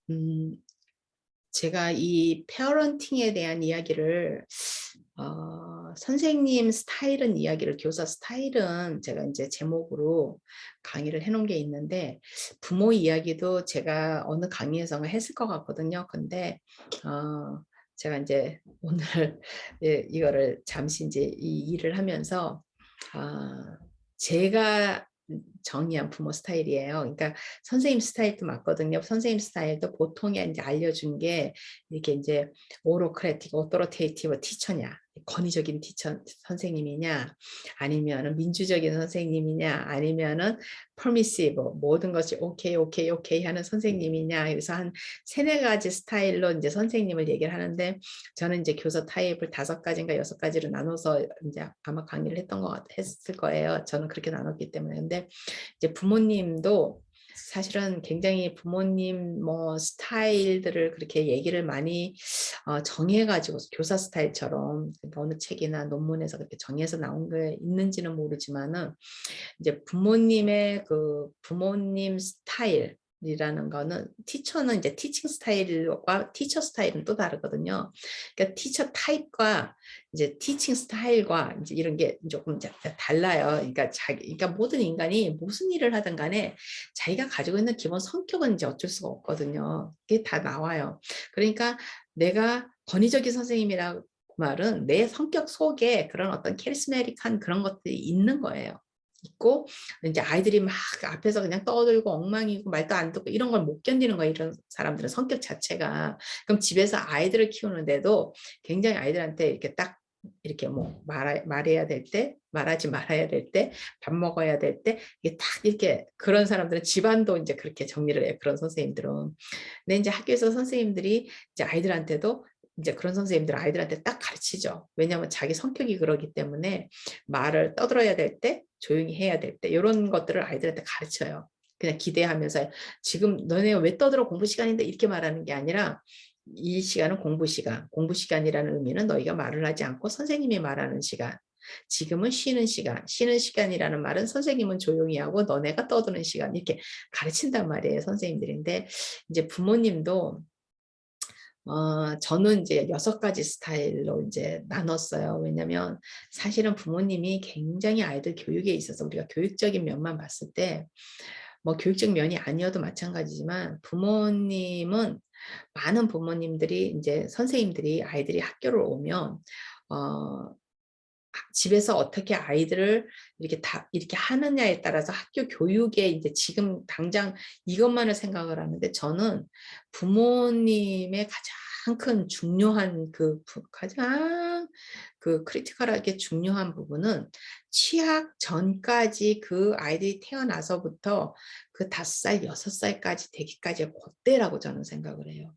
음, 제가 이 페어런팅에 대한 이야기를 선생님 스타일은 이야기를 교사 스타일은 제가 이제 제목으로 강의를 해놓은 게 있는데 부모 이야기도 제가 어느 강의에서 했을 것 같거든요. 근데 제가 이제 오늘 예, 이거를 잠시 이제 이 일을 하면서 제가 정의한 부모 스타일이에요. 그러니까 선생님 스타일도 맞거든요. 선생님 스타일도 보통에 이제 알려준 게 이렇게 이제 오로크래틱, 오토로테이티브 티처냐, 권위적인 티처 선생님이냐, 아니면은 민주적인 선생님이냐, 아니면은 퍼미시브 모든 것이 오케이 오케이 오케이 하는 선생님이냐. 그래서 한 세네 가지 스타일로 이제 선생님을 얘기를 하는데 저는 이제 교사 타입을 5가지인가 6가지로 나눠서 이제 아마 강의를 했을 거예요. 저는 그렇게 나눴기 때문에. 근데 이제 부모님도 사실은 굉장히 부모님 뭐 스타일들을 그렇게 얘기를 많이 정해가지고 교사 스타일처럼 어느 책이나 논문에서 그렇게 정해서 나온 게 있는지는 모르지만은 이제 부모님의 그 부모님 스타일 이라는 거는 티처는 이제 티칭 스타일과 티처 스타일은 또 다르거든요. 그러니까 티처 타입과 이제 티칭 스타일과 이제 이런 게 조금 달라요. 그러니까 모든 인간이 무슨 일을 하든 간에 자기가 가지고 있는 기본 성격은 이제 어쩔 수가 없거든요. 그게 다 나와요. 그러니까 내가 권위적인 선생님이라고 말은 내 성격 속에 그런 어떤 캐리스메릭한 그런 것들이 있는 거예요. 있고 이제 아이들이 막 앞에서 그냥 떠들고 엉망이고 말도 안 듣고 이런 걸 못 견디는 거예요. 이런 사람들은 성격 자체가. 그럼 집에서 아이들을 키우는데도 굉장히 아이들한테 이렇게 딱 이렇게 뭐 말해야 될 때, 말하지 말아야 될 때, 밥 먹어야 될 때, 이게 딱 이렇게 그런 사람들은 집안도 이제 그렇게 정리를 해요. 그런 선생님들은. 근데 이제 학교에서 선생님들이 이제 아이들한테도 이제 그런 선생님들은 아이들한테 딱 가르치죠. 왜냐하면 자기 성격이 그러기 때문에 말을 떠들어야 될 때, 조용히 해야 될 때, 이런 것들을 아이들한테 가르쳐요. 그냥 기대하면서 지금 너네 왜 떠들어 공부 시간인데 이렇게 말하는 게 아니라 이 시간은 공부 시간, 공부 시간이라는 의미는 너희가 말을 하지 않고 선생님이 말하는 시간. 지금은 쉬는 시간, 쉬는 시간이라는 말은 선생님은 조용히 하고 너네가 떠드는 시간 이렇게 가르친단 말이에요, 선생님들인데 이제 부모님도 저는 이제 6가지 스타일로 이제 나눴어요. 왜냐면 사실은 부모님이 굉장히 아이들 교육에 있어서 우리가 교육적인 면만 봤을 때 뭐 교육적 면이 아니어도 마찬가지지만 부모님은 많은 부모님들이 이제 선생님들이 아이들이 학교를 오면 어, 집에서 어떻게 아이들을 이렇게 하느냐에 따라서 학교 교육에 이제 지금 당장 이것만을 생각을 하는데 저는 부모님의 가장 큰 중요한 가장 그 크리티컬하게 중요한 부분은 취학 전까지 그 아이들이 태어나서부터 그 5살, 6살까지 되기까지의 그때라고 저는 생각을 해요.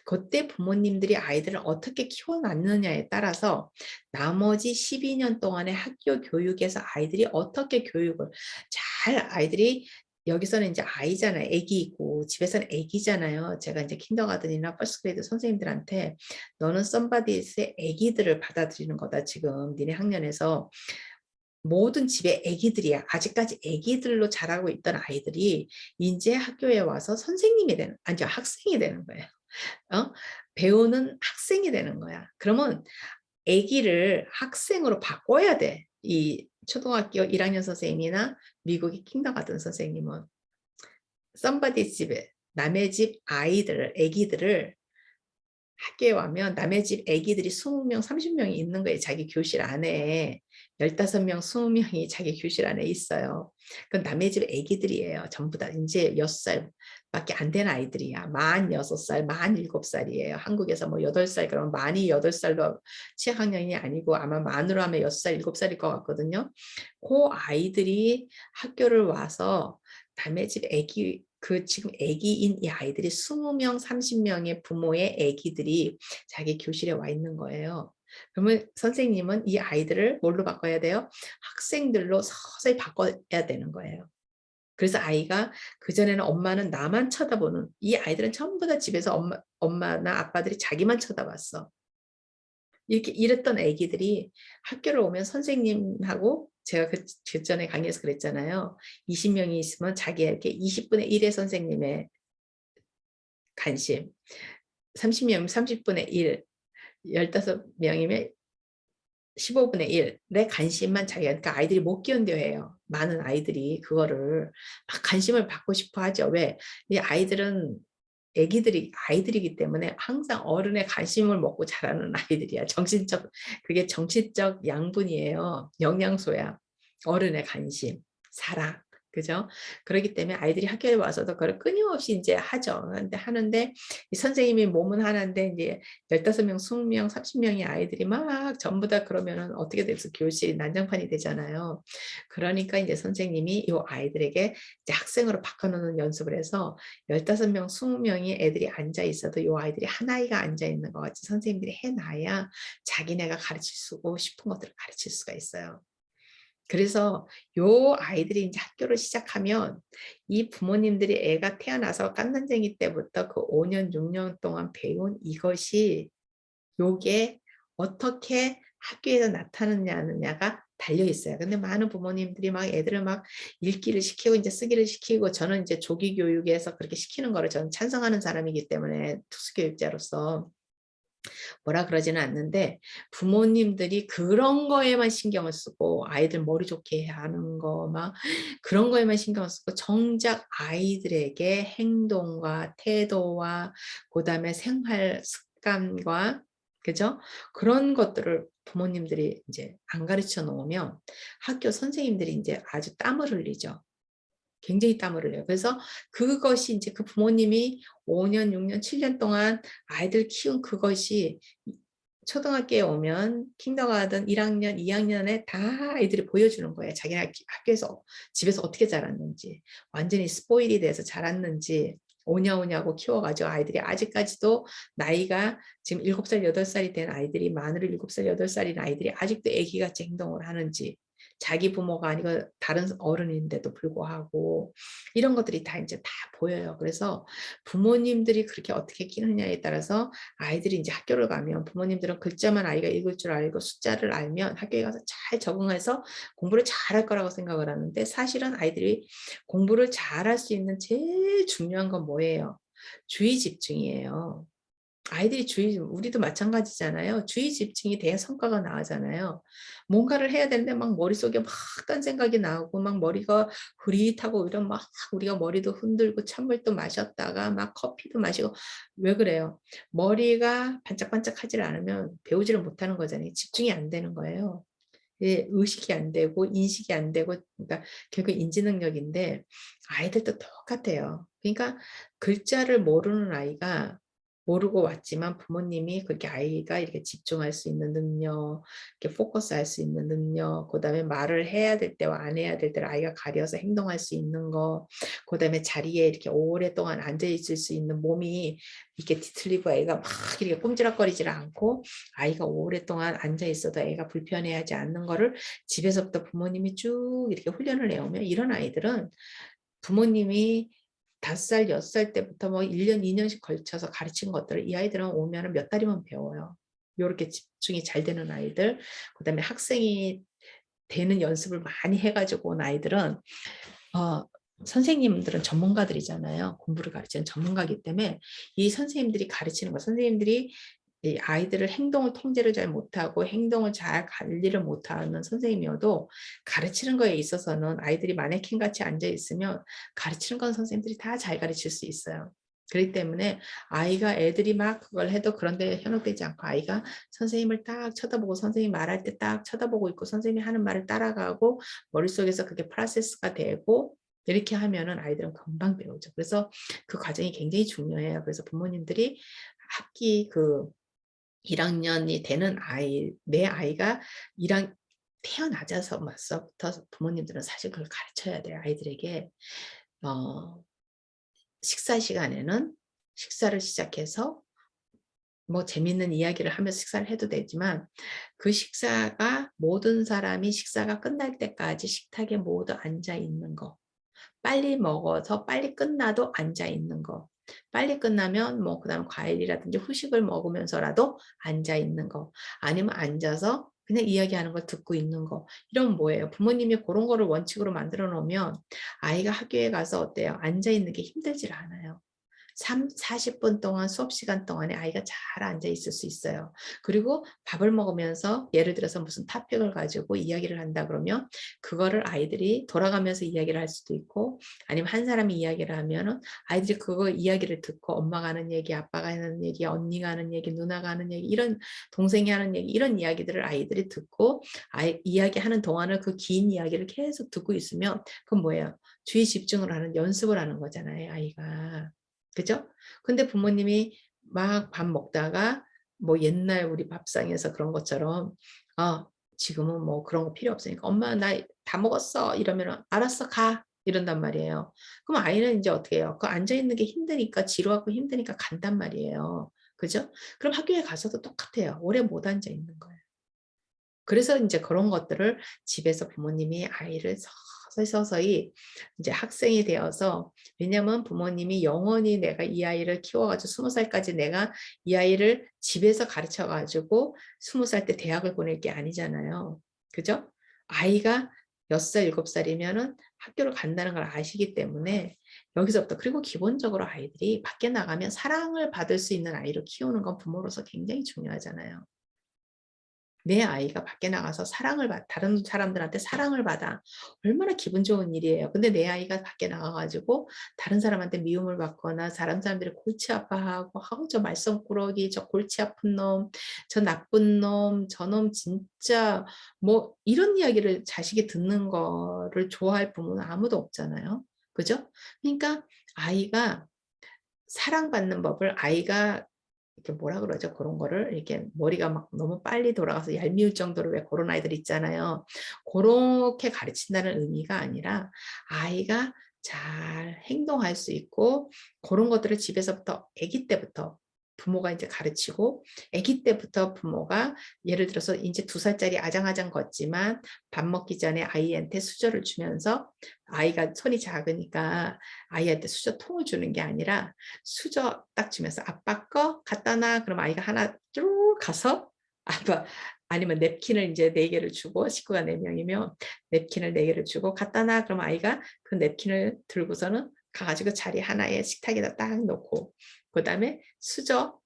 그때 부모님들이 아이들을 어떻게 키워놨느냐에 따라서 나머지 12년 동안의 학교 교육에서 아이들이 어떻게 교육을 아이들이 여기서는 이제 아이잖아요. 애기이고 집에서는 애기잖아요. 제가 이제 킨더가든이나 퍼스트그레이드 선생님들한테 너는 썸바디스의 애기들을 받아들이는 거다. 지금 니네 학년에서 모든 집에 애기들이야. 아직까지 애기들로 자라고 있던 아이들이 이제 학교에 와서 선생님이 아니 학생이 되는 거예요. 배우는 학생이 되는 거야. 그러면 아기를 학생으로 바꿔야 돼. 이 초등학교 1학년 선생님이나 미국의 킹더가든 선생님은 somebody 집에 남의 집 아기들을 학교에 와면 남의 집 아기들이 20명, 30명이 있는 거예요. 자기 교실 안에 15명, 20명이 자기 교실 안에 있어요. 그건 남의 집 아기들이에요. 전부 다 이제 6살밖에 안 된 아이들이야. 만 6살, 만 7살이에요. 한국에서 뭐 8살 그러면 만이 8살로 취학학년이 아니고 아마 만으로 하면 6살, 7살일 것 같거든요. 그 아이들이 학교를 와서 남의 집 아기 지금 아기인 이 아이들이 20명, 30명의 부모의 아기들이 자기 교실에 와 있는 거예요. 그러면 선생님은 이 아이들을 뭘로 바꿔야 돼요? 학생들로 서서히 바꿔야 되는 거예요. 그래서 아이가 그전에는 엄마는 나만 쳐다보는 이 아이들은 전부 다 집에서 엄마나 아빠들이 자기만 쳐다봤어. 이렇게 이랬던 아기들이 학교를 오면 선생님하고 제가 그 전에 강의에서 그랬잖아요. 20명이 있으면 자기에게 20분의 1의 선생님의 관심. 30명 30분의 1, 15명이면 15분의 1의 관심만 자기가, 그러니까 아이들이 못 견뎌해요. 많은 아이들이 그거를 막 관심을 받고 싶어 하죠. 왜? 이 아이들은 아이들이기 때문에 항상 어른의 관심을 먹고 자라는 아이들이야. 그게 정신적 양분이에요. 영양소야. 어른의 관심, 사랑. 그죠? 그렇기 때문에 아이들이 학교에 와서도 그걸 끊임없이 이제 하죠. 근데 하는데 이 선생님이 몸은 하나인데 이제 15명, 20명, 30명의 아이들이 막 전부 다 그러면은 어떻게 돼서 교실이 난장판이 되잖아요. 그러니까 이제 선생님이 이 아이들에게 이제 학생으로 바꿔놓는 연습을 해서 15명, 20명이 애들이 앉아 있어도 이 아이들이 한 아이가 앉아 있는 것 같이 선생님들이 해놔야 자기네가 가르칠 수고 싶은 것들을 가르칠 수가 있어요. 그래서 요 아이들이 이제 학교를 시작하면 이 부모님들이 애가 태어나서 갓난쟁이 때부터 그 5년, 6년 동안 배운 이것이 요게 어떻게 학교에서 나타나느냐가 달려 있어요. 근데 많은 부모님들이 막 애들을 막 읽기를 시키고 이제 쓰기를 시키고, 저는 이제 조기 교육에서 그렇게 시키는 거를 저는 찬성하는 사람이기 때문에 특수교육자로서 뭐라 그러지는 않는데, 부모님들이 그런 거에만 신경을 쓰고 아이들 머리 좋게 하는 거 막 그런 거에만 신경을 쓰고 정작 아이들에게 행동과 태도와 그다음에 생활 습관과, 그죠? 그런 것들을 부모님들이 이제 안 가르쳐 놓으면 학교 선생님들이 이제 아주 땀을 흘리죠. 굉장히 땀을 흘려요. 그래서 그것이 이제 그 부모님이 5년, 6년, 7년 동안 아이들 키운 그것이 초등학교에 오면 킨더가든 1학년, 2학년에 다 아이들이 보여주는 거예요. 자기네 학교에서, 집에서 어떻게 자랐는지, 완전히 스포일이 돼서 자랐는지, 오냐오냐고 키워가지고 아이들이 아직까지도 나이가 지금 7살, 8살이 된 아이들이, 만으로 7살, 8살인 아이들이 아직도 애기같이 행동을 하는지, 자기 부모가 아니고 다른 어른인데도 불구하고 이런 것들이 다 이제 다 보여요. 그래서 부모님들이 그렇게 어떻게 키우느냐에 따라서 아이들이 이제 학교를 가면, 부모님들은 글자만 아이가 읽을 줄 알고 숫자를 알면 학교에 가서 잘 적응해서 공부를 잘할 거라고 생각을 하는데, 사실은 아이들이 공부를 잘할 수 있는 제일 중요한 건 뭐예요? 주의 집중이에요. 아이들이 우리도 마찬가지잖아요. 주의 집중이 돼야 성과가 나오잖아요. 뭔가를 해야 되는데 막 머릿속에 막 딴 생각이 나오고 막 머리가 흐릿하고 이런, 막 우리가 머리도 흔들고 찬물도 마셨다가 막 커피도 마시고. 왜 그래요? 머리가 반짝반짝하지 않으면 배우지를 못하는 거잖아요. 집중이 안 되는 거예요. 예, 의식이 안 되고 인식이 안 되고, 그러니까 결국 인지 능력인데 아이들도 똑같아요. 그러니까 글자를 모르는 아이가 모르고 왔지만 부모님이 그렇게 아이가 이렇게 집중할 수 있는 능력, 이렇게 포커스할 수 있는 능력, 그다음에 말을 해야 될 때와 안 해야 될 때를 아이가 가려서 행동할 수 있는 거, 그다음에 자리에 이렇게 오랫동안 앉아 있을 수 있는 몸이 이렇게 뒤틀리고 애가 막 이렇게 꼼지락거리질 않고, 아이가 오랫동안 앉아 있어도 애가 불편해하지 않는 거를 집에서부터 부모님이 쭉 이렇게 훈련을 해오면, 이런 아이들은 부모님이 5살, 6살 때부터 뭐 1년, 2년씩 걸쳐서 가르친 것들을 이 아이들은 오면 몇 달이면 배워요. 이렇게 집중이 잘 되는 아이들, 그다음에 학생이 되는 연습을 많이 해가지고 온 아이들은, 선생님들은 전문가들이잖아요. 공부를 가르치는 전문가이기 때문에 이 선생님들이 가르치는 거, 선생님들이 이 아이들을 행동을 통제를 잘 못하고 행동을 잘 관리를 못하는 선생님이어도 가르치는 거에 있어서는, 아이들이 마네킹 같이 앉아 있으면 가르치는 건 선생님들이 다 잘 가르칠 수 있어요. 그렇기 때문에 아이가, 애들이 막 그걸 해도 그런데 현혹되지 않고 아이가 선생님을 딱 쳐다보고 선생님 말할 때 딱 쳐다보고 있고 선생님이 하는 말을 따라가고 머릿속에서 그게 프로세스가 되고 이렇게 하면은 아이들은 금방 배우죠. 그래서 그 과정이 굉장히 중요해요. 그래서 부모님들이 학기 1학년이 되는 아이, 내 아이가 1학 태어나자서부터 부모님들은 사실 그걸 가르쳐야 돼요. 아이들에게 식사 시간에는 식사를 시작해서 뭐 재밌는 이야기를 하면서 식사를 해도 되지만, 그 식사가 모든 사람이 식사가 끝날 때까지 식탁에 모두 앉아 있는 거, 빨리 먹어서 빨리 끝나도 앉아 있는 거, 빨리 끝나면 뭐 그다음 과일이라든지 후식을 먹으면서라도 앉아 있는 거, 아니면 앉아서 그냥 이야기하는 걸 듣고 있는 거, 이런 뭐예요? 부모님이 그런 거를 원칙으로 만들어 놓으면 아이가 학교에 가서 어때요? 앉아 있는 게 힘들질 않아요. 40분 동안 수업 시간 동안에 아이가 잘 앉아 있을 수 있어요. 그리고 밥을 먹으면서 예를 들어서 무슨 토픽을 가지고 이야기를 한다 그러면 그거를 아이들이 돌아가면서 이야기를 할 수도 있고, 아니면 한 사람이 이야기를 하면은 아이들이 그거 이야기를 듣고 엄마가 하는 얘기, 아빠가 하는 얘기, 언니가 하는 얘기, 누나가 하는 얘기, 이런 동생이 하는 얘기, 이런 이야기들을 아이들이 듣고 이야기하는 동안을 그 긴 이야기를 계속 듣고 있으면 그건 뭐예요? 주의 집중을 하는 연습을 하는 거잖아요, 아이가. 그죠? 근데 부모님이 막 밥 먹다가 뭐 옛날 우리 밥상에서 그런 것처럼 지금은 뭐 그런 거 필요 없으니까 엄마 나 다 먹었어 이러면 알았어 가 이런단 말이에요. 그럼 아이는 이제 어떻게 해요? 그 앉아 있는 게 힘드니까 지루하고 힘드니까 간단 말이에요. 그죠? 그럼 학교에 가서도 똑같아요. 오래 못 앉아 있는 거예요. 그래서 이제 그런 것들을 집에서 부모님이 아이를 서서히 이제 학생이 되어서, 왜냐면 부모님이 영원히 내가 이 아이를 키워가지고 20살까지 내가 이 아이를 집에서 가르쳐가지고 20살 때 대학을 보낼 게 아니잖아요. 그죠? 아이가 6살, 7살이면은 학교를 간다는 걸 아시기 때문에 여기서부터, 그리고 기본적으로 아이들이 밖에 나가면 사랑을 받을 수 있는 아이로 키우는 건 부모로서 굉장히 중요하잖아요. 내 아이가 밖에 나가서 다른 사람들한테 사랑을 받아. 얼마나 기분 좋은 일이에요. 근데 내 아이가 밖에 나가가지고 다른 사람한테 미움을 받거나 다른 사람들이 골치 아파하고, 저 말썽꾸러기, 저 골치 아픈 놈, 저 나쁜 놈, 저놈 진짜 뭐 이런 이야기를 자식이 듣는 거를 좋아할 부모는 아무도 없잖아요. 그죠? 그러니까 아이가 사랑받는 법을, 아이가 이렇게 뭐라 그러죠? 그런 거를 이렇게 머리가 막 너무 빨리 돌아가서 얄미울 정도로 왜 그런 아이들 있잖아요. 그렇게 가르친다는 의미가 아니라 아이가 잘 행동할 수 있고, 그런 것들을 집에서부터 아기 때부터 부모가 이제 가르치고, 아기 때부터 부모가 예를 들어서 이제 2살짜리 아장아장 걷지만 밥 먹기 전에 아이한테 수저를 주면서, 아이가 손이 작으니까 아이한테 수저통을 주는 게 아니라 수저 딱 주면서 아빠 거 갖다 놔. 그럼 아이가 하나 쭉 가서 아빠, 아니면 냅킨을 이제 4개를 주고, 식구가 4명이면 냅킨을 4개를 주고 갖다 놔. 그럼 아이가 그 냅킨을 들고서는 가가지고 자리 하나에 식탁에다 딱 놓고, 그 다음에 수저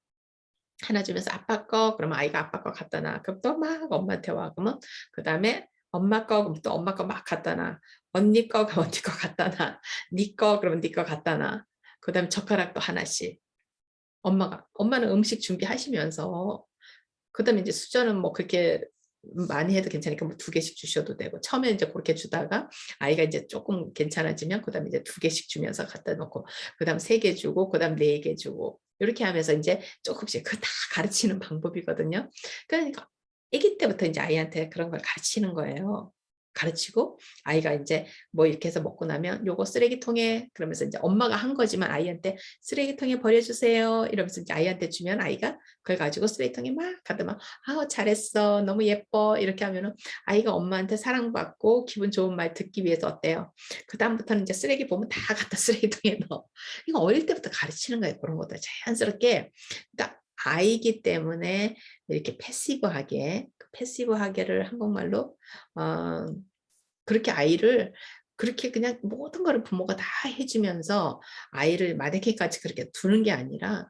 하나 주면서 아빠 거, 그러면 아이가 아빠 거 갖다 놔. 그럼 또 막 엄마한테 와. 그러면 그 다음에 엄마 거, 그럼 또 엄마 거 막 갖다 놔. 언니 거, 그럼 언니 거 갖다 놔. 네 거, 그러면 네 거 갖다 놔. 그 다음에 젓가락도 하나씩. 엄마는 음식 준비하시면서, 그다음에 이제 수저는 뭐 그렇게 많이 해도 괜찮으니까 뭐 2개씩 주셔도 되고, 처음에 이제 그렇게 주다가 아이가 이제 조금 괜찮아지면 그다음에 이제 2개씩 주면서 갖다 놓고, 그다음 3개 주고, 그다음 4개 주고, 이렇게 하면서 이제 조금씩 그 다 가르치는 방법이거든요. 그러니까 아기 때부터 이제 아이한테 그런 걸 가르치는 거예요. 가르치고 아이가 이제 뭐 이렇게 해서 먹고 나면 요거 쓰레기통에, 그러면서 이제 엄마가 한 거지만 아이한테 쓰레기통에 버려주세요 이러면서 이제 아이한테 주면 아이가 그걸 가지고 쓰레기통에 막 갖다 막 잘했어 너무 예뻐 이렇게 하면은 아이가 엄마한테 사랑받고 기분 좋은 말 듣기 위해서 어때요? 그 다음부터는 이제 쓰레기 보면 다 갖다 쓰레기통에 넣어. 이거 어릴 때부터 가르치는 거예요. 그런 것들 자연스럽게. 그러니까 아이기 때문에 이렇게 패시브하게, 그 패시브하게를 한국말로 어, 그렇게 아이를, 그렇게 그냥 모든 거를 부모가 다 해주면서 아이를 마네킹까지 그렇게 두는 게 아니라,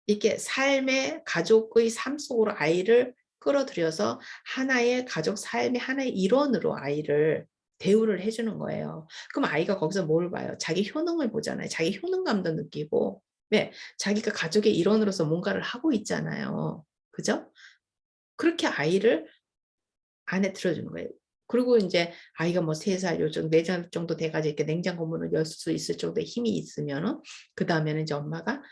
이렇게 삶의 가족의 삶 속으로 아이를 끌어들여서 하나의 가족 삶의 하나의 일원으로 아이를 대우를 해주는 거예요. 그럼 아이가 거기서 뭘 봐요? 자기 효능을 보잖아요. 자기 효능감도 느끼고, 네, 자기가 가족의 일원으로서 뭔가를 하고 있잖아요. 그죠? 그렇게 아이를 안에 들어주는 거예요. 그리고 이제 아이가 뭐 3살 요즘 4살 정도 돼가지고 이렇게 냉장고 문을 열 수 있을 정도의 힘이 있으면은, 그 다음에는 이제 엄마가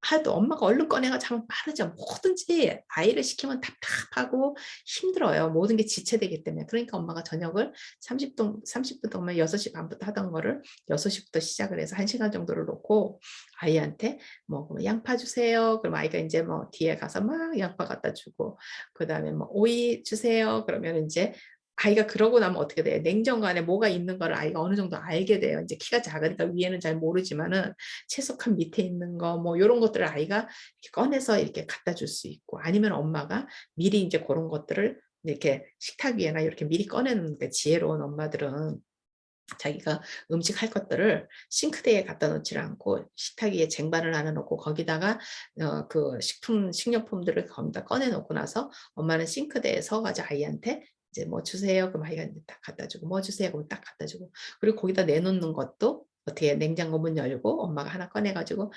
하도 엄마가 얼른 꺼내가지고 하면 빠르죠. 뭐든지 아이를 시키면 답답하고 힘들어요. 모든 게 지체되기 때문에. 그러니까 엄마가 저녁을 30분 동안 6시 반부터 하던 거를 6시부터 시작을 해서 1시간 정도를 놓고 아이한테 뭐 양파 주세요. 그럼 아이가 이제 뭐 뒤에 가서 막 양파 갖다 주고, 그 다음에 뭐 오이 주세요. 그러면 이제 아이가 그러고 나면 어떻게 돼요? 냉장고 안에 뭐가 있는 거를 아이가 어느 정도 알게 돼요. 이제 키가 작으니까 위에는 잘 모르지만은 채석한 밑에 있는 거 뭐 이런 것들을 아이가 이렇게 꺼내서 이렇게 갖다 줄 수 있고, 아니면 엄마가 미리 이제 그런 것들을 이렇게 식탁 위에나 이렇게 미리 꺼내는 게 지혜로운 엄마들은 자기가 음식 할 것들을 싱크대에 갖다 놓지를 않고 식탁 위에 쟁반을 하나 놓고 거기다가 그 식료품들을 거기다 꺼내 놓고 나서 엄마는 싱크대에 서 가지고 아이한테 이제 "뭐 주세요." 그럼 아이가 인제 딱 갖다 주고 "뭐 주세요." 그러면 딱 갖다 주고 그리고 거기다 내놓는 것도 어떻게 냉장고 문 열고 엄마가 하나 꺼내 가지고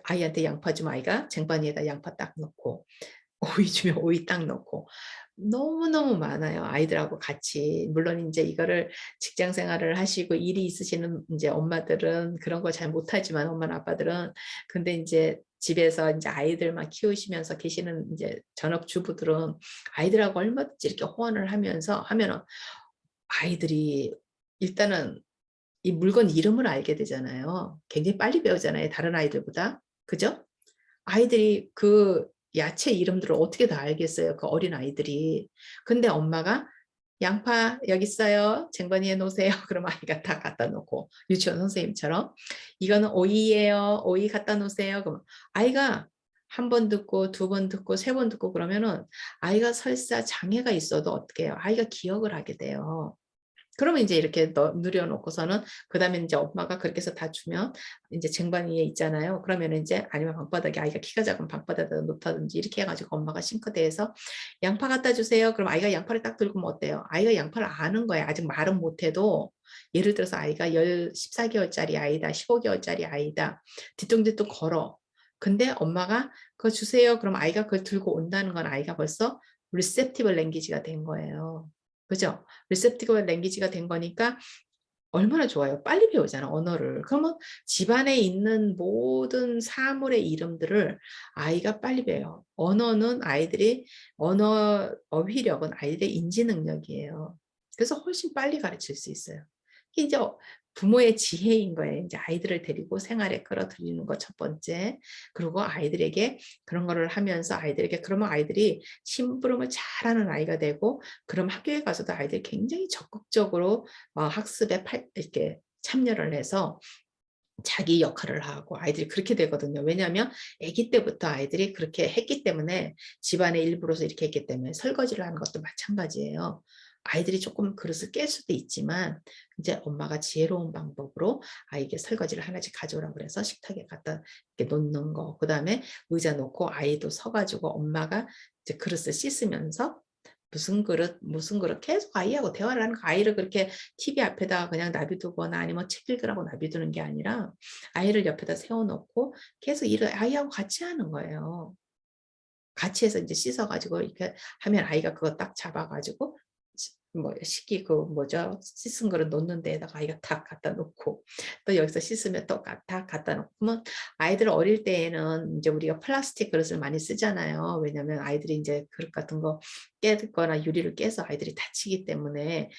아이한테 양파 주면 아이가 쟁반 위에다 양파 딱 넣고 오이 주면 오이 딱 넣고 너무너무 많아요, 아이들하고 같이. 물론 인제 이거를 직장 생활을 하시고 일이 있으시는 인제 엄마들은 그런 걸 잘 못하지만 엄마나 아빠들은 근데 인제 집에서 인제 아이들만 키우시면서 계시는 인제 전업주부들은 아이들하고 얼마든지 이렇게 호언을 하면서 하면은 아이들이 일단은 이 물건 이름을 알게 되잖아요. 굉장히 빨리 배우잖아요, 다른 아이들보다. 그죠? 아이들이 그 야채 이름들을 어떻게 다 알겠어요, 그 어린아이들이. 근데 엄마가 "양파 여기 있어요. 쟁반 위에 놓으세요." 그럼 아이가 다 갖다 놓고 유치원 선생님처럼 "이거는 오이예요. 오이 갖다 놓으세요." 그러면 아이가 한 번 듣고 두 번 듣고 세 번 듣고 그러면은 아이가 설사 장애가 있어도 어떻게 해요? 아이가 기억을 하게 돼요. 그러면 인제 이렇게 누려 놓고서는 그다음에 인제 엄마가 그렇게 해서 다 주면 인제 쟁반 위에 있잖아요. 그러면은 인제 아니면 방바닥에 아이가 키가 작으면 방바닥에다 놓다든지 이렇게 해 가지고 엄마가 싱크대에서 "양파 갖다 주세요." 그럼 아이가 양파를 딱 들고 오면 어때요? 아이가 양파를 아는 거예요. 아직 말은 못 해도 예를 들어서 아이가 14 개월짜리 아이다, 15 개월짜리 아이다. 뒤뚱뒤뚱 걸어. 근데 엄마가 "그거 주세요." 그럼 아이가 그걸 들고 온다는 건 아이가 벌써 receptive language가 된 거예요. 그죠? receptive language가 된 거니까 얼마나 좋아요. 빨리 배우잖아, 언어를. 그러면 집안에 있는 모든 사물의 이름들을 아이가 빨리 배워요. 언어는 아이들이 어휘력은 아이들의 인지 능력이에요. 그래서 훨씬 빨리 가르칠 수 있어요. 이게 이제 부모의 지혜인 거예요. 이제 아이들을 데리고 생활에 끌어들이는 거 첫 번째. 그리고 아이들에게 그런 거를 하면서 아이들에게 그러면 아이들이 심부름을 잘하는 아이가 되고 그럼 학교에 가서도 아이들이 굉장히 적극적으로 학습에 이렇게 참여를 해서 자기 역할을 하고 아이들이 그렇게 되거든요. 왜냐하면 아기 때부터 아이들이 그렇게 했기 때문에 집안의 일부로서 이렇게 했기 때문에 설거지를 하는 것도 마찬가지예요. 아이들이 조금 그릇을 깰 수도 있지만 이제 엄마가 지혜로운 방법으로 아이에게 설거지를 하나씩 가져오라고 그래서 식탁에 갖다 이렇게 놓는 거. 그다음에 의자 놓고 아이도 서 가지고 엄마가 이제 그릇을 씻으면서 무슨 그릇 계속 아이하고 대화를 하는 거 아이를 그렇게 TV 앞에다가 그냥 놔두거나 아니면 책 읽으라고 놔두는 게 아니라 아이를 옆에다 세워 놓고 계속 일을 아이하고 같이 하는 거예요. 같이 해서 인제 씻어 가지고 이렇게 하면 아이가 그거 딱 잡아 가지고 뭐 식기 그 뭐죠? 씻은 그릇 놓는 데에다가 아이가 딱 갖다 놓고 또 여기서 씻으면 또 다 갖다 놓고 그러면 아이들 어릴 때에는 인제 우리가 플라스틱 그릇을 많이 쓰잖아요. 왜냐하면 아이들이 인제 그릇 같은 거 깨거나 유리를 깨서 아이들이 다치기 때문에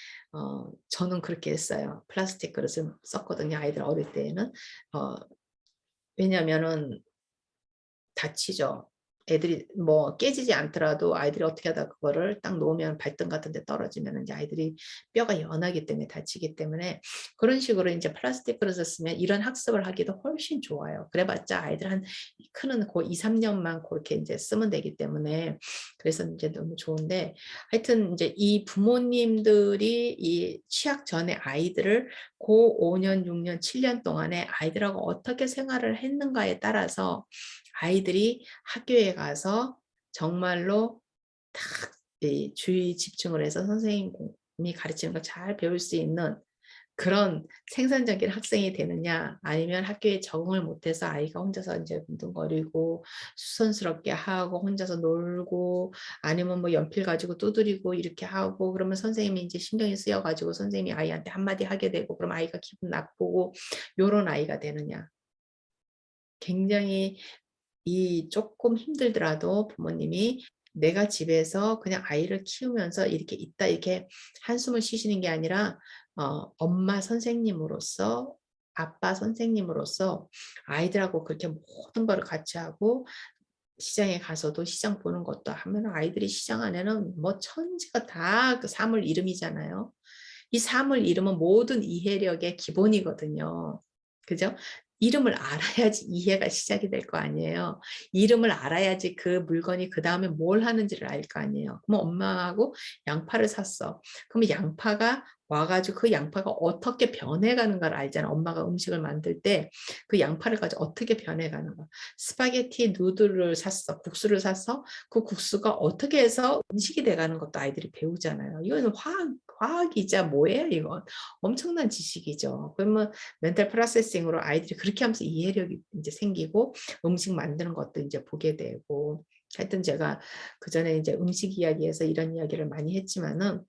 저는 그렇게 했어요. 플라스틱 그릇을 썼거든요, 아이들 어릴 때에는. 어 왜냐하면은 다치죠. 애들이 뭐 깨지지 않더라도 아이들이 어떻게 하다가 그거를 딱 놓으면 발등 같은 데 떨어지면은 이제 아이들이 뼈가 연하기 때문에 다치기 때문에 그런 식으로 인제 플라스틱 그릇을 쓰면 이런 학습을 하기도 훨씬 좋아요. 그래 봤자 아이들 한 크는 고 2-3 년만 고렇게 인제 쓰면 되기 때문에 그래서 인제 너무 좋은데 하여튼 인제 이 부모님들이 이 취학 전에 아이들을 고 5 년, 6 년, 7년 동안에 아이들하고 어떻게 생활을 했는가에 따라서 아이들이 학교에 가서 정말로 딱 이 주의 집중을 해서 선생님이 가르치는 걸 잘 배울 수 있는 그런 생산적인 학생이 되느냐 아니면 학교에 적응을 못해서 아이가 혼자서 인제 빈둥거리고 수선스럽게 하고 혼자서 놀고 아니면 뭐 연필 가지고 두드리고 이렇게 하고 그러면 선생님이 인제 신경이 쓰여 가지고 선생님이 아이한테 한마디 하게 되고 그럼 아이가 기분 나쁘고 요런 아이가 되느냐. 굉장히 이 쪼끔 힘들더라도 부모님이 내가 집에서 그냥 아이를 키우면서 이렇게 있다 이렇게 한숨을 쉬시는 게 아니라 엄마 선생님으로서 아빠 선생님으로서 아이들하고 그렇게 모든 거를 같이 하고 시장에 가서도 시장 보는 것도 하면은 아이들이 시장 안에는 뭐 천지가 다 그 사물 이름이잖아요. 이 사물 이름은 모든 이해력의 기본이거든요. 그죠? 이름을 알아야지 이해가 시작이 될 거 아니에요. 이름을 알아야지 그 물건이 그다음에 뭘 하는지를 알 거 아니에요. 그럼 엄마하고 양파를 샀어. 그러면 양파가 와 가지고 그 양파가 어떻게 변해가는 걸 알잖아. 엄마가 음식을 만들 때 그 양파를 가지고 어떻게 변해가는 거. 스파게티 누들을 샀어. 국수를 샀어. 그 국수가 어떻게 해서 음식이 돼가는 것도 아이들이 배우잖아요. 이거는 화학이자 뭐예요, 이건? 엄청난 지식이죠. 그러면 멘탈 프로세싱으로 아이들이 그렇게 하면서 이해력이 이제 생기고 음식 만드는 것도 이제 보게 되고. 하여튼 제가 그전에 이제 음식 이야기에서 이런 이야기를 많이 했지만은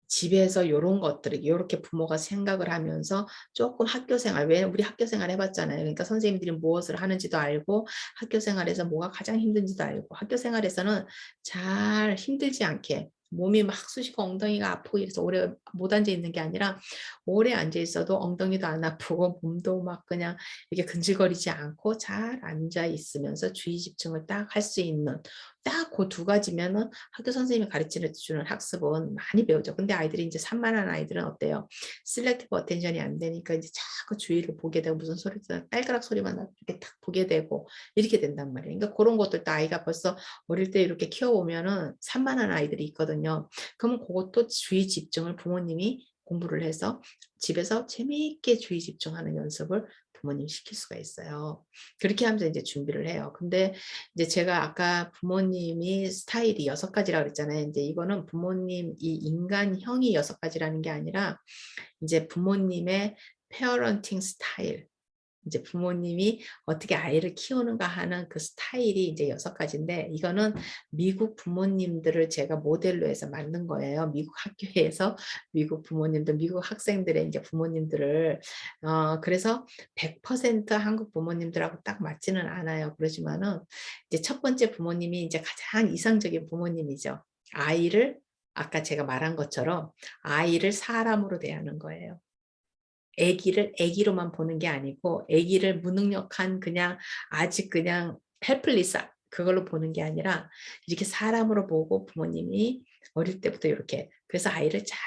집에서 요런 것들을 요렇게 부모가 생각을 하면서 조금 학교 생활, 왜냐면 우리 학교 생활 해봤잖아요. 그러니까 선생님들이 무엇을 하는지도 알고 학교 생활에서 뭐가 가장 힘든지도 알고 학교 생활에서는 잘 힘들지 않게 몸이 막 쑤시고 엉덩이가 아프고 이래서 오래 못 앉아 있는 게 아니라 오래 앉아 있어도 엉덩이도 안 아프고 몸도 막 그냥 이게 근질거리지 않고 잘 앉아 있으면서 주의 집중을 딱 할 수 있는 딱 그 두 가지면은 학교 선생님이 가르쳐 주는 학습은 많이 배우죠. 근데 아이들이 이제 산만한 아이들은 어때요? 셀렉티브 어텐션이 안 되니까 이제 자꾸 주위를 보게 되고 무슨 소리든 딸그락 소리만 나도 이렇게 딱 보게 되고 이렇게 된단 말이에요. 그러니까 그런 것들도 아이가 벌써 어릴 때 이렇게 키워보면은 산만한 아이들이 있거든요. 그러면 그것도 주의 집중을 부모님이 공부를 해서 집에서 재미있게 주의 집중하는 연습을 부모님 시킬 수가 있어요. 그렇게 하면서 이제 준비를 해요. 근데 이제 제가 아까 부모님이 스타일이 6가지라고 그랬잖아요. 이제 이거는 부모님 이 인간형이 6가지라는 게 아니라 이제 부모님의 페어런팅 스타일, 이제 부모님이 어떻게 아이를 키우는가 하는 그 스타일이 이제 6가지인데 이거는 미국 부모님들을 제가 모델로 해서 만든 거예요. 미국 학교에서 미국 부모님들, 미국 학생들의 이제 부모님들을 그래서 100% 한국 부모님들하고 딱 맞지는 않아요. 그러지만은 이제 첫 번째 부모님이 이제 가장 이상적인 부모님이죠. 아이를 아까 제가 말한 것처럼 아이를 사람으로 대하는 거예요. 애기를 애기로만 보는 게 아니고 애기를 무능력한 그냥 아직 그냥 헬플리스 그걸로 보는 게 아니라 이렇게 사람으로 보고 부모님이 어릴 때부터 이렇게 그래서 아이를 잘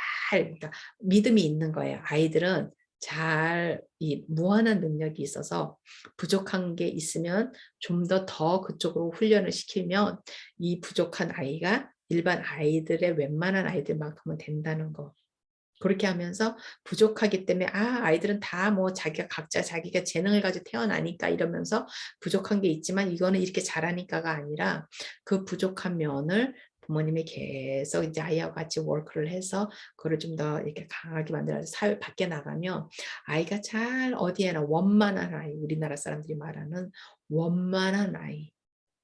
그러니까 믿음이 있는 거예요. 아이들은 잘 이 무한한 능력이 있어서 부족한 게 있으면 좀 더 그쪽으로 훈련을 시키면 이 부족한 아이가 일반 아이들의 웬만한 아이들만큼은 된다는 거. 그렇게 하면서 부족하기 때문에 아이들은 다 뭐 자기가 각자 자기가 재능을 가지고 태어나니까 이러면서 부족한 게 있지만 이거는 이렇게 잘하니까가 아니라 그 부족한 면을 부모님이 계속 이제 아이하고 같이 워크를 해서 그걸 좀 더 이렇게 강하게 만들어서 사회 밖에 나가면 아이가 잘 어디에나 원만한 아이, 우리나라 사람들이 말하는 원만한 아이.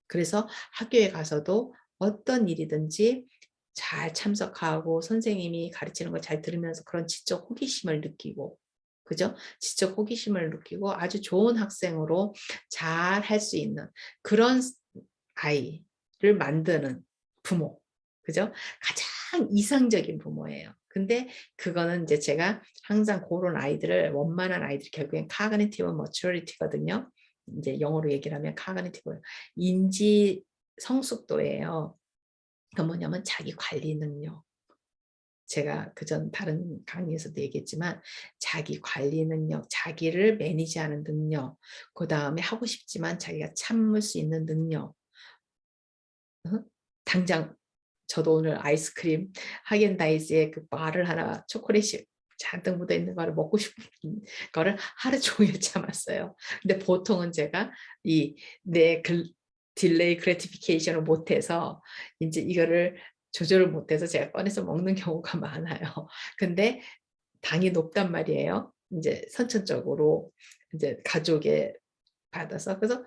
그래서 학교에 가서도 어떤 일이든지 잘 참석하고 선생님이 가르치는 걸 잘 들으면서 그런 지적 호기심을 느끼고 그죠? 지적 호기심을 느끼고 아주 좋은 학생으로 잘 할 수 있는 그런 아이를 만드는 부모. 그죠? 가장 이상적인 부모예요. 근데 그거는 이제 제가 항상 그런 아이들을 원만한 아이들 결국엔 cognitive maturity거든요. 이제 영어로 얘기를 하면 cognitive 인지 성숙도예요. 그 뭐냐면 자기 관리 능력. 제가 그전 다른 강의에서도 얘기했지만 자기 관리 능력, 자기를 매니지하는 능력, 그다음에 하고 싶지만 자기가 참을 수 있는 능력. 당장 저도 오늘 아이스크림 하겐다이즈에 그 바를 하나 초콜릿이 잔뜩 묻어 있는 거를 먹고 싶은 거를 하루 종일 참았어요. 근데 보통은 제가 이내 딜레이 그래티피케이션을 못해서 이제 이거를 조절을 못해서 제가 꺼내서 먹는 경우가 많아요. 근데 당이 높단 말이에요. 이제 선천적으로 이제 가족의 받아서 그래서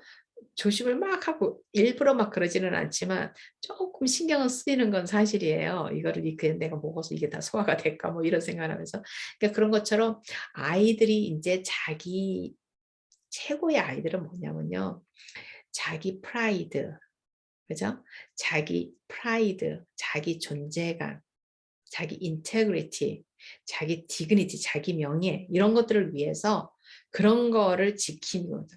조심을 막 하고 일부러 막 그러지는 않지만 조금 신경은 쓰이는 건 사실이에요. 이거를 그냥 내가 먹어서 이게 다 소화가 될까 뭐 이런 생각을 하면서 그러니까 그런 것처럼 아이들이 이제 자기 최고의 아이들은 뭐냐면요. 자기 프라이드, 그죠? 자기 프라이드, 자기 존재감, 자기 인테그리티, 자기 디그니티, 자기 명예 이런 것들을 위해서 그런 거를 지키는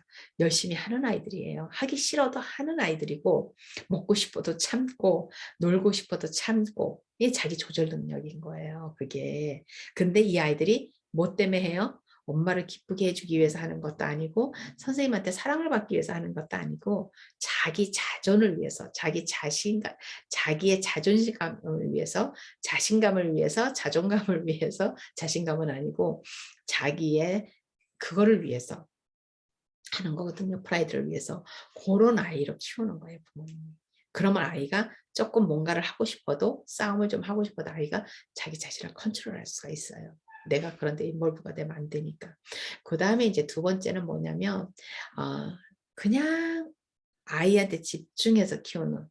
열심히 하는 아이들이에요. 하기 싫어도 하는 아이들이고 먹고 싶어도 참고 놀고 싶어도 참고 이게 자기 조절 능력인 거예요. 그게. 근데 이 아이들이 뭐 때문에 해요? 엄마를 기쁘게 해주기 위해서 하는 것도 아니고 선생님한테 사랑을 받기 위해서 하는 것도 아니고 자기 자존을 위해서 자기 자신감 자기의 자존감을 위해서 자신감을 위해서 자존감을 위해서 자신감은 아니고 자기의 그거를 위해서 하는 거거든요. 프라이드를 위해서. 그런 아이로 키우는 거예요, 부모님이. 그러면 아이가 조금 뭔가를 하고 싶어도 싸움을 좀 하고 싶어도 아이가 자기 자신을 컨트롤할 수가 있어요. 내가 그런데 인볼브가 되면 안 되니까. 그 다음에 이제 두 번째는 뭐냐면 그냥 아이한테 집중해서 키우는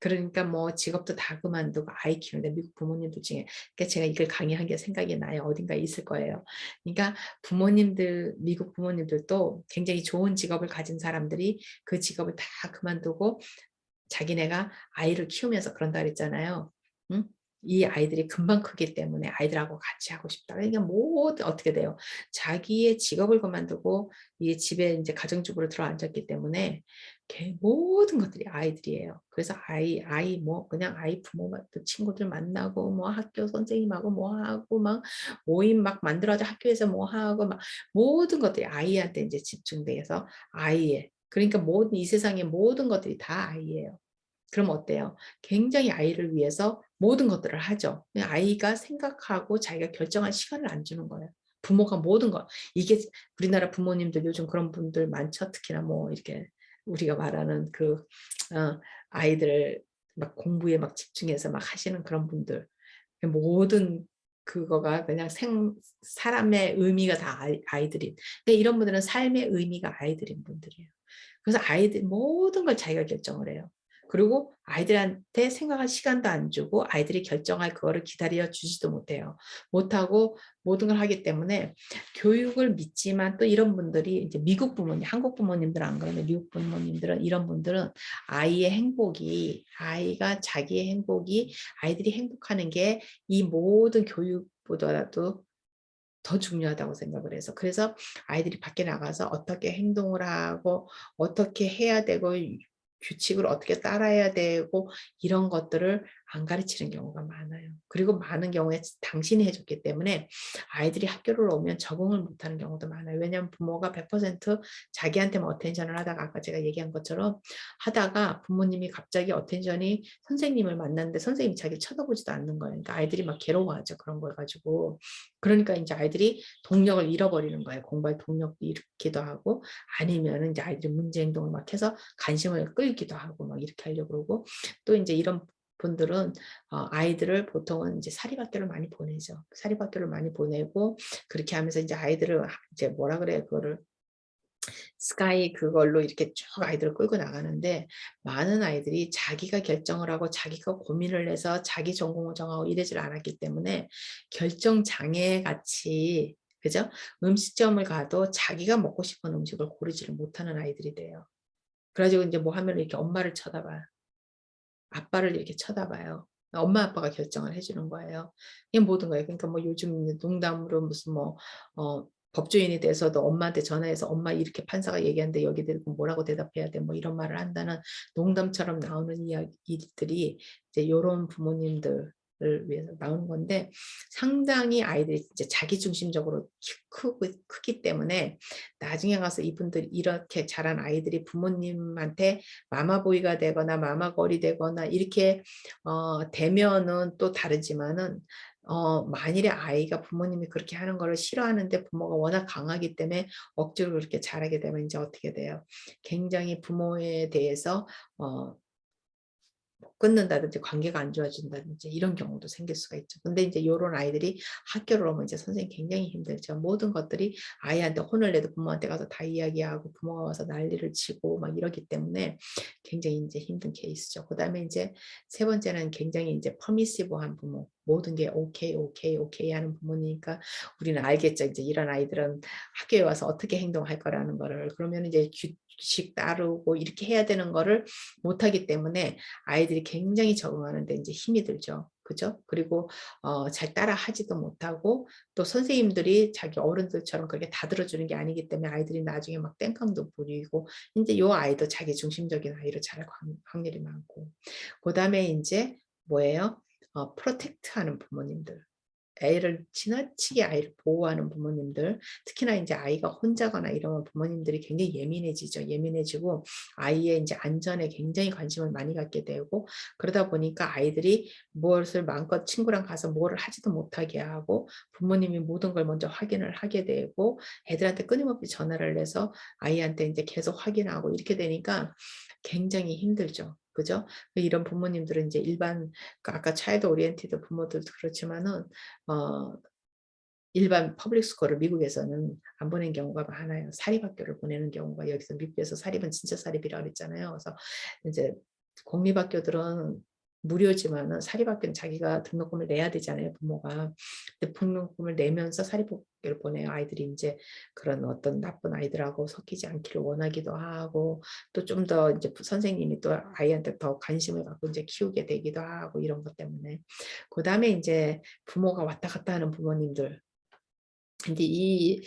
그러니까 뭐 직업도 다 그만두고 아이 키우는데 미국 부모님들 중에 그러니까 제가 이걸 강의한 게 생각이 나요. 어딘가에 있을 거예요. 그러니까 부모님들 미국 부모님들도 굉장히 좋은 직업을 가진 사람들이 그 직업을 다 그만두고 자기네가 아이를 키우면서 그런다 그랬잖아요. 응? 이 아이들이 금방 크기 때문에 아이들하고 같이 하고 싶다. 그러니까 모두 어떻게 돼요? 자기의 직업을 그만두고 이 집에 이제 가정주부로 들어앉았기 때문에 모든 것들이 아이들이에요. 그래서 아이 뭐 그냥 아이 부모 친구들 만나고 뭐 학교 선생님하고 뭐 하고 막 모임 막 만들어서 학교에서 뭐 하고 막 모든 것들이 아이한테 이제 집중돼서 아이의 그러니까 모든 이 세상의 모든 것들이 다 아이예요. 그럼 어때요? 굉장히 아이를 위해서 모든 것들을 하죠. 아이가 생각하고 자기가 결정할 시간을 안 주는 거예요. 부모가 모든 거 이게 우리나라 부모님들 요즘 그런 분들 많죠. 특히나 뭐 이렇게 우리가 말하는 그 아이들 막 공부에 막 집중해서 막 하시는 그런 분들 모든 그거가 그냥 사람의 의미가 다 아이들인. 근데 이런 분들은 삶의 의미가 아이들인 분들이에요. 그래서 아이들 모든 걸 자기가 결정을 해요. 그리고 아이들한테 생각할 시간도 안 주고 아이들이 결정할 그거를 기다려 주지도 못해요. 못하고 모든 걸 하기 때문에 교육을 믿지만 또 이런 분들이 이제 미국 부모님, 한국 부모님들은 안 그러는데 미국 부모님들은 이런 분들은 아이의 행복이 아이가 자기의 행복이 아이들이 행복하는 게 이 모든 교육보다도 더 중요하다고 생각을 해서 그래서 아이들이 밖에 나가서 어떻게 행동을 하고 어떻게 해야 되고 규칙을 어떻게 따라야 되고 이런 것들을 안 가르치는 경우가 많아요. 그리고 많은 경우에 당신이 해줬기 때문에 아이들이 학교를 오면 적응을 못하는 경우도 많아요. 왜냐하면 부모가 100% 자기한테만 어텐션을 하다가 아까 제가 얘기한 것처럼 하다가 부모님이 갑자기 어텐션이 선생님을 만났는데 선생님이 자기를 쳐다보지도 않는 거예요. 그러니까 아이들이 막 괴로워하죠. 그런 걸 가지고. 그러니까 이제 아이들이 동력을 잃어버리는 거예요. 공부할 동력도 잃기도 하고 아니면 이제 아이들이 문제 행동을 막 해서 관심을 끌기도 하고 막 이렇게 하려고 그러고 또 이제 이런 분들은 아이들을 보통은 이제 사립학교를 많이 보내죠. 사립학교를 많이 보내고 그렇게 하면서 이제 아이들을 이제 뭐라 그래요 그거를 스카이 그걸로 이렇게 쭉 아이들을 끌고 나가는데 많은 아이들이 자기가 결정을 하고 자기가 고민을 해서 자기 전공을 정하고 이러질 않았기 때문에 결정 장애 같이 그죠? 음식점을 가도 자기가 먹고 싶은 음식을 고르지를 못하는 아이들이 돼요. 그래가지고 이제 뭐 하면 이렇게 엄마를 쳐다봐요. 아빠를 이렇게 쳐다봐요. 엄마 아빠가 결정을 해주는 거예요. 이게 모든 거예요. 그러니까 뭐 요즘 농담으로 무슨 뭐 법조인이 돼서도 엄마한테 전화해서 엄마 이렇게 판사가 얘기하는데 여기 대고 뭐라고 대답해야 돼 뭐 이런 말을 한다는 농담처럼 나오는 이야기들이 이제 이런 부모님들을 위해서 나오는 건데 상당히 아이들이 이제 자기중심적으로 크기 때문에 나중에 가서 이분들 이렇게 자란 아이들이 부모님한테 마마보이가 되거나 마마걸이 되거나 이렇게 되면은 또 다르지만은 만일에 아이가 부모님이 그렇게 하는 거를 싫어하는데 부모가 워낙 강하기 때문에 억지로 그렇게 잘하게 되면 이제 어떻게 돼요? 굉장히 부모에 대해서 끊는다든지 관계가 안 좋아진다든지 이런 경우도 생길 수가 있죠. 근데 이제 요런 아이들이 학교를 오면 이제 선생님이 굉장히 힘들죠. 모든 것들이 아이한테 혼을 내도 부모한테 가서 다 이야기하고 부모가 와서 난리를 치고 막 이러기 때문에 굉장히 이제 힘든 케이스죠. 그다음에 이제 세 번째는 굉장히 이제 퍼미시브한 부모. 모든 게 오케이 오케이 오케이 하는 부모니까 우리는 알겠죠. 이제 이런 아이들은 학교에 와서 어떻게 행동할 거라는 거를 그러면 이제 규칙 따르고 이렇게 해야 되는 거를 못하기 때문에 아이들이 굉장히 적응하는데 이제 힘이 들죠. 그죠? 그리고 잘 따라 하지도 못하고 또 선생님들이 자기 어른들처럼 그렇게 다 들어주는 게 아니기 때문에 아이들이 나중에 막 땡깡도 부리고 이제 요 아이도 자기 중심적인 아이로 자랄 확률이 많고 그 다음에 이제 뭐예요? 프로텍트 하는 부모님들. 애를 지나치게 아이를 보호하는 부모님들, 특히나 이제 아이가 혼자거나 이러면 부모님들이 굉장히 예민해지죠. 예민해지고 아이의 이제 안전에 굉장히 관심을 많이 갖게 되고, 그러다 보니까 아이들이 무엇을 마음껏 친구랑 가서 뭐를 하지도 못하게 하고, 부모님이 모든 걸 먼저 확인을 하게 되고, 애들한테 끊임없이 전화를 해서 아이한테 이제 계속 확인하고 이렇게 되니까 굉장히 힘들죠. 그죠? 이런 부모님들은 이제 일반, 그 아까 차일드 오리엔티드 부모들도 그렇지만은 어 일반 퍼블릭 스쿨을 미국에서는 안 보낸 경우가 많아요. 사립학교를 보내는 경우가, 여기서 미국에서 사립은 진짜 사립이라고 그랬잖아요. 그래서 이제 공립학교들은 무료지만은 사립학교는 자기가 등록금을 내야 되잖아요, 부모가. 근데 등록금을 내면서 사립학교를 보내요. 아이들이 인제 그런 어떤 나쁜 아이들하고 섞이지 않기를 원하기도 하고, 또 좀 더 이제 선생님이 또 아이한테 더 관심을 갖고 인제 키우게 되기도 하고, 이런 것 때문에. 그다음에 인제 부모가 왔다 갔다 하는 부모님들. 근데 이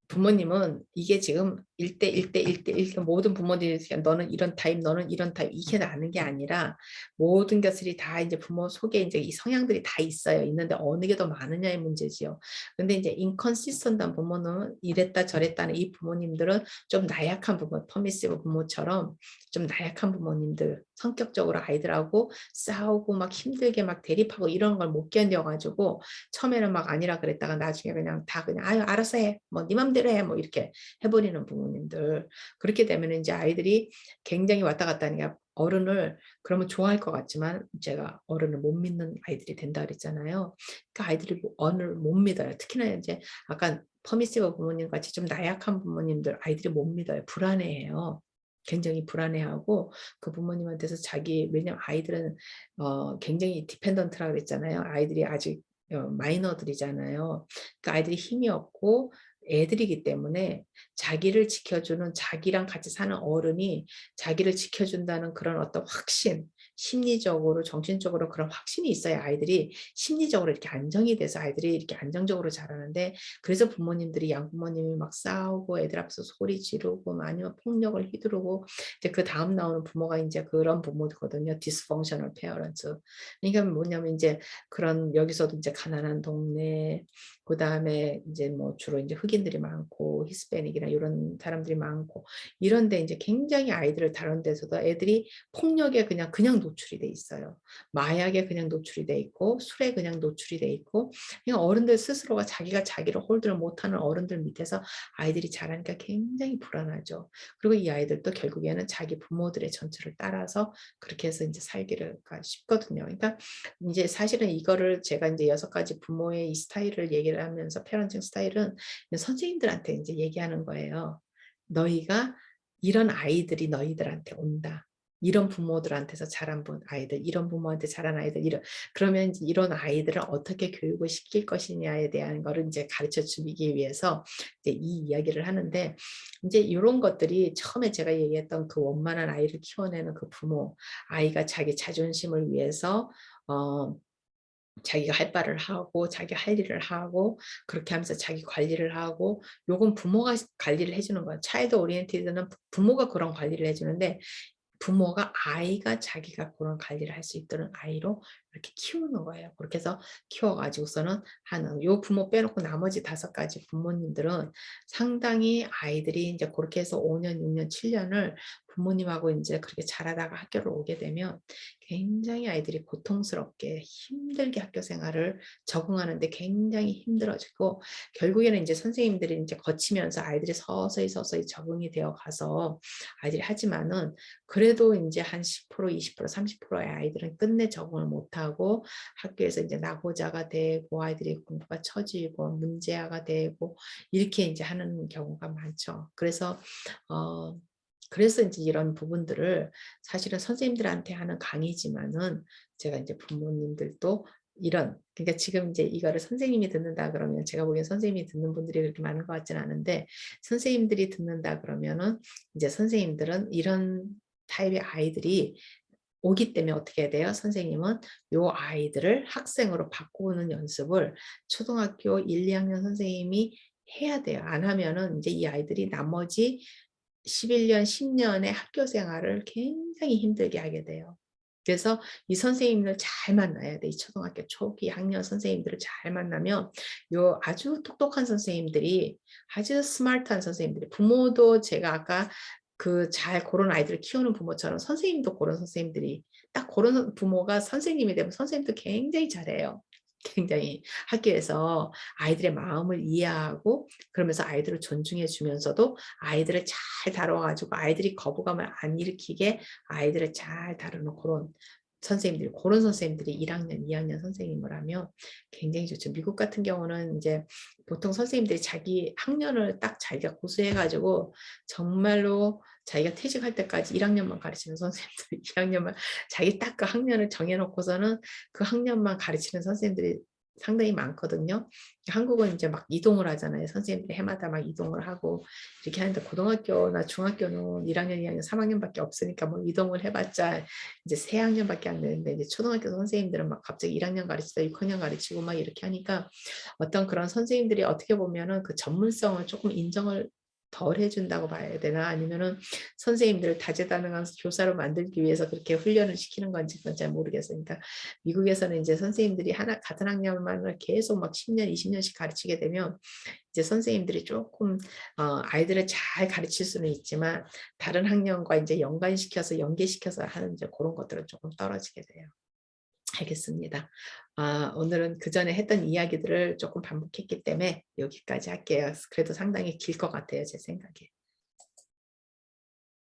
부모님은 이게 지금 1대 1대 1대 1, 모든 부모들이 그냥 "너는 이런 타입, 너는 이런 타입." 이게 나는 게 아니라, 모든 것들이 다 이제 부모 속에 인제 이 성향들이 다 있어요. 있는데 어느 게 더 많으냐의 문제지요. 근데 인제 inconsistent한 부모는 이랬다 저랬다 하는 이 부모님들은 좀 나약한 부모, 퍼미시브 부모처럼 좀 나약한 부모님들, 성격적으로 아이들하고 싸우고 막 힘들게 막 대립하고 이런 걸 못 견뎌 가지고 처음에는 막 아니라 그랬다가 나중에 그냥 다 그냥 "아유 알아서 해. 뭐 네 맘대로 해." 뭐 이렇게 해 버리는 부모님들. 그렇게 되면은 인제 아이들이 굉장히 왔다 갔다 하니까 어른을 그러면 좋아할 것 같지만, 제가 어른을 못 믿는 아이들이 된다 그랬잖아요. 그러니까 아이들이 뭐 어른을 못 믿어요. 특히나 인제 아까 퍼미시브 부모님 같이 좀 나약한 부모님들, 아이들이 못 믿어요. 불안해해요. 굉장히 불안해하고, 그 부모님한테서 자기, 왜냐면 아이들은 굉장히 디펜던트라 그랬잖아요. 아이들이 아직 마이너들이잖아요. 그러니까 아이들이 힘이 없고 애들이기 때문에 자기를 지켜주는, 자기랑 같이 사는 어른이 자기를 지켜준다는 그런 어떤 확신, 심리적으로 정신적으로 그런 확신이 있어야 아이들이 심리적으로 이렇게 안정이 돼서 아이들이 이렇게 안정적으로 자라는데, 그래서 부모님들이, 양부모님이 막 싸우고 애들 앞에서 소리 지르고 아니면 폭력을 휘두르고, 이제 그다음 나오는 부모가 인제 그런 부모거든요. dysfunctional parents. 그러니까 뭐냐면 인제 그런, 여기서도 이제 가난한 동네, 그다음에 이제 뭐 주로 이제 흑인들이 많고 히스패닉이나 요런 사람들이 많고, 이런 데 인제 굉장히 아이들을 다룬 데서도 애들이 폭력에 그냥 노출이 돼 있어요. 마약에 그냥 노출이 돼 있고, 술에 그냥 노출이 돼 있고, 그냥 어른들 스스로가 자기가 자기를 홀드를 못하는 어른들 밑에서 아이들이 자라니까 굉장히 불안하죠. 그리고 이 아이들도 결국에는 자기 부모들의 전철을 따라서 그렇게 해서 인제 살기를 쉽거든요. 그러니까 인제 사실은 이거를 제가 인제 6 가지 부모의 이 스타일을 얘기를 하면서, 패런팅 스타일은 선생님들한테 인제 얘기하는 거예요. "너희가 이런 아이들이 너희들한테 온다. 이런 부모들한테서 자란 아이들, 이런 부모한테 자란 아이들, 이런, 그러면 인제 이런 아이들을 어떻게 교육을 시킬 것이냐에 대한 거를 인제 가르쳐 주기 위해서 이제 이 이야기를 하는데, 인제 요런 것들이 처음에 제가 얘기했던 그 원만한 아이를 키워내는 그 부모, 아이가 자기 자존심을 위해서 어 자기가 할 바를 하고 자기 할 일을 하고, 그렇게 하면서 자기 관리를 하고, 요건 부모가 관리를 해 주는 거예요. 차일드 오리엔티드는 부모가 그런 관리를 해 주는데, 부모가 아이가 자기가 그런 관리를 할 수 있도록 아이로 이렇게 키우는 거예요. 그렇게 해서 키워 가지고서는 하는, 요 부모 빼놓고 나머지 5 가지 부모님들은 상당히 아이들이 인제 고렇게 해서 5 년, 6 년, 7 년을 부모님하고 인제 그렇게 자라다가 학교를 오게 되면 굉장히 아이들이 고통스럽게 힘들게 학교 생활을 적응하는 데 굉장히 힘들어지고, 결국에는 인제 선생님들이 인제 거치면서 아이들이 서서히 서서히 적응이 되어 가서 아이들이 하지만은, 그래도 인제 한 10% 20% 30%의 아이들은 끝내 적응을 못하고 학교에서 인제 낙오자가 되고, 아이들이 공부가 처지고 문제아가 되고 이렇게 인제 하는 경우가 많죠. 어 그래서 인제 이런 부분들을 사실은 선생님들한테 하는 강의지만은, 제가 인제 부모님들도 이런, 그러니까 지금 인제 이거를 선생님이 듣는다 그러면, 제가 보기엔 선생님이 듣는 분들이 그렇게 많은 것 같지는 않은데, 선생님들이 듣는다 그러면은 인제 선생님들은 이런 타입의 아이들이 오기 때문에 어떻게 해야 돼요? 선생님은 요 아이들을 학생으로 바꾸는 연습을 초등학교 1-2 학년 선생님이 해야 돼요. 안 하면은 인제 이 아이들이 나머지 11년 10 년의 학교 생활을 굉장히 힘들게 하게 돼요. 그래서 이 선생님을 잘 만나야 돼. 이 초등학교 초기 학년 선생님들을 잘 만나면 요 아주 똑똑한 선생님들이 아주 스마트한 선생님들이 부모도 제가 아까 그 잘 고런 아이들을 키우는 부모처럼 선생님도 고런 선생님들이 딱 고런 부모가 선생님이 되면 선생님도 굉장히 잘해요. 굉장히 학교에서 아이들의 마음을 이해하고 그러면서 아이들을 존중해 주면서도 아이들을 잘 다뤄 가지고 아이들이 거부감을 안 일으키게 아이들을 잘 다루는 고런 선생님들, 고런 선생님들이 1 학년, 2 학년 선생님을 하면 굉장히 좋죠. 미국 같은 경우는 인제 보통 선생님들이 자기 학년을 딱 자기가 고수해 가지고 정말로 자기가 퇴직할 때까지 1 학년만 가르치는 선생님들이 2 학년만 자기 딱 그 학년을 정해 놓고서는 그 학년만 가르치는 선생님들이 상당히 많거든요. 한국은 인제 막 이동을 하잖아요. 선생님들이 해마다 막 이동을 하고 이렇게 하는데 고등학교나 중학교는 1 학년, 2 학년, 3 학년밖에 없으니까 뭐 이동을 해 봤자 이제 3 학년밖에 안 되는데 이제 초등학교 선생님들은 막 갑자기 1 학년 가르치다 6 학년 가르치고 막 이렇게 하니까 어떤 그런 선생님들이 어떻게 보면은 그 전문성을 쪼끔 인정을 덜 해 준다고 봐야 되나 아니면은 선생님들을 다재다능한 교사로 만들기 위해서 그렇게 훈련을 시키는 건지 그건 잘 모르겠어요. 그러니까 미국에서는 인제 선생님들이 하나 같은 학년만을 계속 막 10 년, 20 년씩 가르치게 되면 이제 선생님들이 쪼끔 아이들을 잘 가르칠 수는 있지만 다른 학년과 인제 연관시켜서 연계시켜서 하는 이제 고런 것들은 쪼끔 떨어지게 돼요. 알겠습니다. 오늘은 그전에 했던 이야기들을 쪼끔 반복했기 때문에 여기까지 할게요. 그래도 상당히 길 것 같아요, 제 생각에.